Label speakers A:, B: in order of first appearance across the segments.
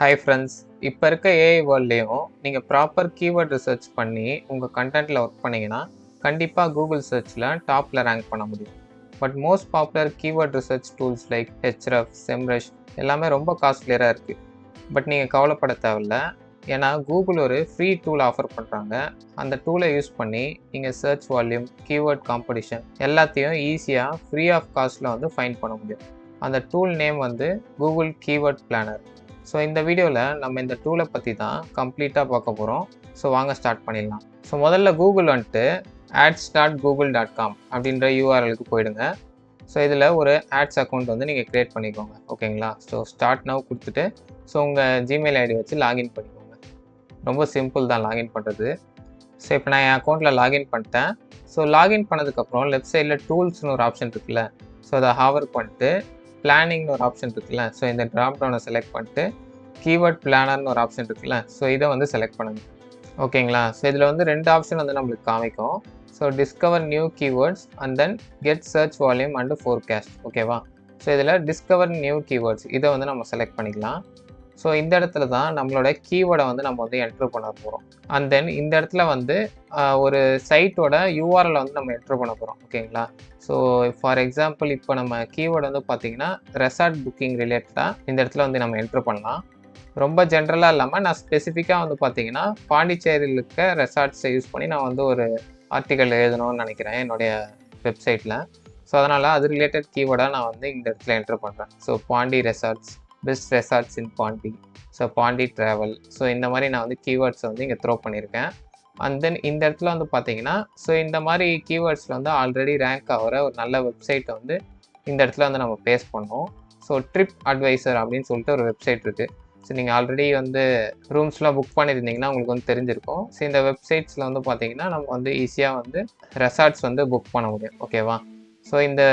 A: Hi friends, இப்போ இருக்க AI வேர்ல்ட்லேயும் நீங்கள் ப்ராப்பர் கீவேர்ட் ரிசர்ச் பண்ணி உங்கள் கண்டென்ட்டில் ஒர்க் பண்ணிங்கன்னா கண்டிப்பாக கூகுள் சர்ச்சில் டாப்பில் ரேங்க் பண்ண முடியும். But most popular keyword research tools like ஹெச்ரஃப், செம்ரஷ் எல்லாமே ரொம்ப காஸ்ட்லியராக இருக்குது. பட் நீங்கள் கவலைப்பட தேவையில்ல, ஏன்னா கூகுள் ஒரு ஃப்ரீ டூல் ஆஃபர் பண்ணுறாங்க. அந்த டூலை யூஸ் பண்ணி நீங்கள் சர்ச் வால்யூம், கீவேர்ட் காம்படிஷன் எல்லாத்தையும் ஈஸியாக ஃப்ரீ ஆஃப் காஸ்ட்டில் வந்து ஃபைண்ட் பண்ண முடியும். அந்த டூல் நேம் வந்து கூகுள் கீவேர்ட் பிளானர். ஸோ இந்த வீடியோவில் நம்ம இந்த டூலை பற்றி தான் கம்ப்ளீட்டாக பார்க்க போகிறோம். ஸோ வாங்க ஸ்டார்ட் பண்ணிடலாம். ஸோ முதல்ல கூகுள் வந்துட்டு ads.google.com அப்படின்ற யூஆர்எலுக்கு போயிடுங்க. ஸோ இதில் ஒரு ஆட்ஸ் அக்கௌண்ட் வந்து நீங்கள் க்ரியேட் பண்ணிக்கோங்க, ஓகேங்களா? ஸோ ஸ்டார்ட் நவ் கொடுத்துட்டு ஸோ உங்கள் ஜிமெயில் ஐடி வச்சு லாகின் பண்ணிக்கோங்க. ரொம்ப சிம்பிள் தான் லாகின் பண்ணுறது. ஸோ இப்போ நான் என் அக்கௌண்ட்டில் லாகின் பண்ணிட்டேன். ஸோ லாகின் பண்ணதுக்கப்புறம் லெஃப்ட் சைடில் டூல்ஸ்னு ஒரு ஆப்ஷன் இருக்குல்ல, ஸோ அதை ஹாவர் பண்ணிட்டு பிளானிங்னு ஒரு ஆப்ஷன் இருக்குல்ல, ஸோ இந்த ட்ராப் டவுனை செலக்ட் பண்ணிட்டு கீவேர்ட் பிளானர்னு ஒரு ஆப்ஷன் இருக்குல்ல, ஸோ இதை வந்து செலக்ட் பண்ணுங்கள், ஓகேங்களா? ஸோ இதில் வந்து ரெண்டு ஆப்ஷன் வந்து நம்மளுக்கு காமிக்கும். So discover new keywords and then get search volume and forecast, ஓகேவா? ஸோ இதில் டிஸ்கவர் நியூ கீவேர்ட்ஸ் இதை வந்து நம்ம செலக்ட் பண்ணிக்கலாம். ஸோ இந்த இடத்துல தான் நம்மளோட கீவேர்டை வந்து நம்ம வந்து என்ட்ரு பண்ண போகிறோம். அண்ட் தென் இந்த இடத்துல வந்து ஒரு சைட்டோட யூஆர்எல் வந்து நம்ம என்ட்ரு பண்ண போகிறோம், ஓகேங்களா? ஸோ ஃபார் எக்ஸாம்பிள் இப்போ நம்ம கீவேர்டு வந்து பார்த்திங்கன்னா ரெசார்ட் புக்கிங் ரிலேட்டடாக இந்த இடத்துல வந்து நம்ம என்ட்ரு பண்ணலாம். ரொம்ப ஜென்ரலாக இல்லாமல் நான் ஸ்பெசிஃபிக்காக வந்து பார்த்திங்கன்னா பாண்டிச்சேரியில் இருக்க ரெசார்ட்ஸை யூஸ் பண்ணி நான் வந்து ஒரு ஆர்டிக்கல் எழுதணும்னு நினைக்கிறேன் என்னுடைய வெப்சைட்டில். ஸோ அதனால் அது ரிலேட்டட் கீவேர்டாக நான் வந்து இந்த இடத்துல என்ட்ரு பண்ணுறேன். So Pondy resorts, best resorts in Pondy, so Pondy travel, so இந்த மாதிரி நான் வந்து கீவேர்ட்ஸை வந்து இங்கே த்ரோ பண்ணியிருக்கேன். அண்ட் தென் இந்த இடத்துல வந்து பார்த்தீங்கன்னா ஸோ இந்த மாதிரி கீவேர்ட்ஸில் வந்து ஆல்ரெடி ரேங்க் ஆகிற ஒரு நல்ல வெப்சைட்டை வந்து இந்த இடத்துல வந்து நம்ம பேஸ்ட் பண்ணோம். ஸோ ட்ரிப் அட்வைசர் அப்படின்னு சொல்லிட்டு ஒரு வெப்சைட் இருக்குது. ஸோ நீங்கள் ஆல்ரெடி வந்து ரூம்ஸ்லாம் புக் பண்ணியிருந்தீங்கன்னா உங்களுக்கு வந்து தெரிஞ்சிருக்கும். ஸோ இந்த வெப்சைட்ஸில் வந்து பார்த்தீங்கன்னா நம்ம வந்து ஈஸியாக வந்து ரெசார்ட்ஸ் வந்து புக் பண்ண முடியும், ஓகேவா? ஸோ இந்த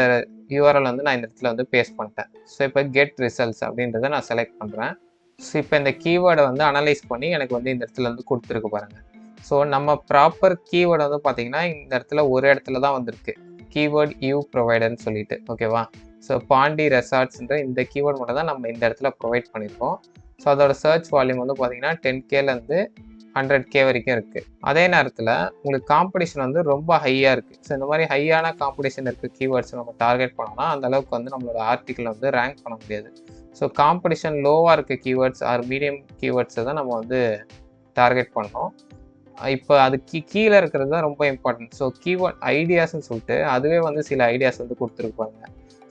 A: யூஆர்எல் வந்து நான் இந்த இடத்துல வந்து பேஸ்ட் பண்ணிட்டேன். ஸோ இப்போ கெட் ரிசல்ட்ஸ் அப்படின்றத நான் செலக்ட் பண்ணுறேன். ஸோ இப்போ இந்த கீவேர்டை வந்து அனலைஸ் பண்ணி எனக்கு வந்து இந்த இடத்துல வந்து கொடுத்துருக்கு பாருங்கள். ஸோ நம்ம ப்ராப்பர் கீவேர்டு வந்து பார்த்திங்கன்னா இந்த இடத்துல ஒரு இடத்துல தான் வந்திருக்கு, கீவேர்ட் யூ ப்ரொவைடர்னு சொல்லிட்டு, ஓகேவா? ஸோ பாண்டி ரெசார்ட்ஸ்ன்ற இந்த கீவேர்டு மட்டும் தான் நம்ம இந்த இடத்துல ப்ரொவைட் பண்ணியிருக்கோம். ஸோ அதோட சர்ச் வால்யூம் வந்து பார்த்திங்கன்னா 10Kலேருந்து 100K வரைக்கும் இருக்குது. அதே நேரத்தில் உங்களுக்கு காம்படிஷன் வந்து ரொம்ப ஹையாக இருக்குது. ஸோ இந்த மாதிரி ஹையான காம்படிஷன் இருக்குது கீவேர்ட்ஸ் நம்ம டார்கெட் பண்ணோம்னா அந்தளவுக்கு வந்து நம்மளோட ஆர்டிக்கிள் வந்து ரேங்க் பண்ண முடியாது. ஸோ காம்படிஷன் லோவாக இருக்க கீவேர்ட்ஸ் ஆர் மீடியம் கீவேர்ட்ஸை தான் நம்ம வந்து டார்கெட் பண்ணோம். இப்போ அது கீழே இருக்கிறது தான் ரொம்ப இம்பார்ட்டன்ட். ஸோ கீவேர்ட் ஐடியாஸ்ன்னு சொல்லிட்டு அதுவே வந்து சில ஐடியாஸ் வந்து கொடுத்துருப்பாங்க.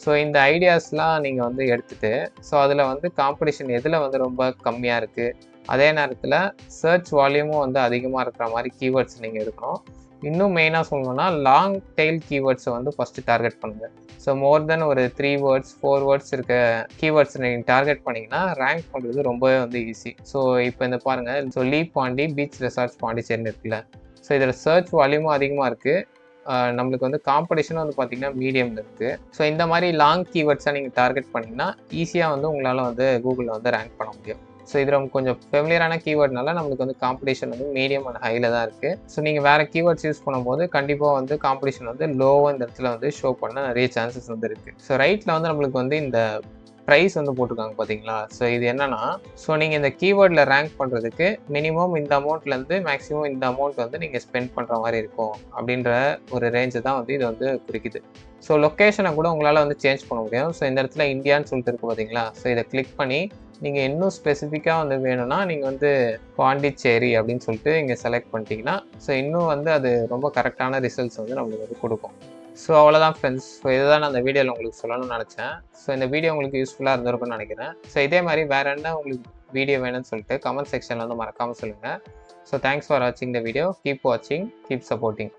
A: ஸோ இந்த ஐடியாஸ்லாம் நீங்கள் வந்து எடுத்துகிட்டு ஸோ அதில் வந்து காம்படிஷன் எதில் வந்து ரொம்ப கம்மியாக இருக்குது, அதே நேரத்தில் சர்ச் வால்யூமும் வந்து அதிகமாக இருக்கிற மாதிரி கீவேர்ட்ஸ் நீங்கள் எடுக்கணும். இன்னும் மெயினாக சொல்லணும்னா லாங் டெயில் கீவேர்ட்ஸை வந்து ஃபஸ்ட்டு டார்கெட் பண்ணுங்கள். ஸோ மோர் தென் ஒரு 3 வேர்ட்ஸ் 4 வேர்ட்ஸ் இருக்க கீவேர்ட்ஸ் நீங்கள் டார்கெட் பண்ணிங்கன்னா ரேங்க் பண்ணுறது ரொம்பவே வந்து ஈஸி. ஸோ இப்போ இந்த பாருங்கள், so Lee Pandi beach resorts பாண்டிச்சேரின்னு இருக்குல்ல, ஸோ இதில் சர்ச் வால்யூமும் அதிகமாக இருக்குது, நம்மளுக்கு வந்து காம்படிஷனும் வந்து பார்த்திங்கன்னா மீடியமில் இருக்குது. ஸோ இந்த மாதிரி லாங் கீவேர்ட்ஸாக நீங்கள் டார்கெட் பண்ணிங்கன்னா ஈஸியாக வந்து உங்களால் வந்து கூகுளில் வந்து ரேங்க் பண்ண முடியும். ஸோ இது ரொம்ப கொஞ்சம் ஃபெமிலியரான கீவேர்ட்னால நம்மளுக்கு வந்து காம்படிஷன் வந்து மீடியம் அண்ட் ஹையில் தான் இருக்குது. ஸோ நீங்கள் வேறு கீவேர்ட்ஸ் யூஸ் பண்ணும்போது கண்டிப்பாக வந்து காம்படிஷன் வந்து லோவாக இந்த இடத்துல வந்து ஷோ பண்ண நிறைய சான்சஸ் வந்து இருக்குது. ஸோ ரைட்டில் வந்து நம்மளுக்கு வந்து இந்த ப்ரைஸ் வந்து போட்டிருக்காங்க பார்த்தீங்களா? ஸோ இது என்னென்னா, ஸோ நீங்கள் இந்த கீவேர்டில் ரேங்க் பண்ணுறதுக்கு மினிமம் இந்த அமௌண்ட்லேருந்து மேக்ஸிமம் இந்த அமௌண்ட் வந்து நீங்கள் ஸ்பெண்ட் பண்ணுற மாதிரி இருக்கும் அப்படின்ற ஒரு ரேஞ்சை தான் வந்து இது வந்து குறிக்குது. ஸோ லொக்கேஷனை கூட உங்களால் வந்து சேஞ்ச் பண்ண முடியும். ஸோ இந்த இடத்துல இந்தியான்னு சொல்லிட்டு இருக்குது பார்த்தீங்களா? ஸோ இதை கிளிக் பண்ணி நீங்கள் இன்னும் ஸ்பெசிஃபிக்காக வந்து வேணும்னா நீங்கள் வந்து பாண்டிச்சேரி அப்படின்னு சொல்லிட்டு இங்கே செலக்ட் பண்ணிட்டீங்கன்னா ஸோ இன்னும் வந்து அது ரொம்ப கரெக்டான ரிசல்ட்ஸ் வந்து நம்மளுக்கு வந்து கொடுக்கும். ஸோ அவ்வளோதான் ஃப்ரெண்ட்ஸ். ஸோ இதுதான் நான் அந்த வீடியோவில் உங்களுக்கு சொல்லணும்னு நினச்சேன். ஸோ இந்த வீடியோ உங்களுக்கு யூஸ்ஃபுல்லாக இருந்திருக்கும்னு நினைக்கிறேன். ஸோ இதே மாதிரி வேறு என்ன உங்களுக்கு வீடியோ வேணும்னு சொல்லிட்டு கமெண்ட் செக்ஷனில் வந்து மறக்காமல் சொல்லுங்கள். ஸோ தேங்க்ஸ் ஃபார் வாட்சிங் த வீடியோ. கீப் வாட்சிங், கீப் சப்போர்ட்டிங்.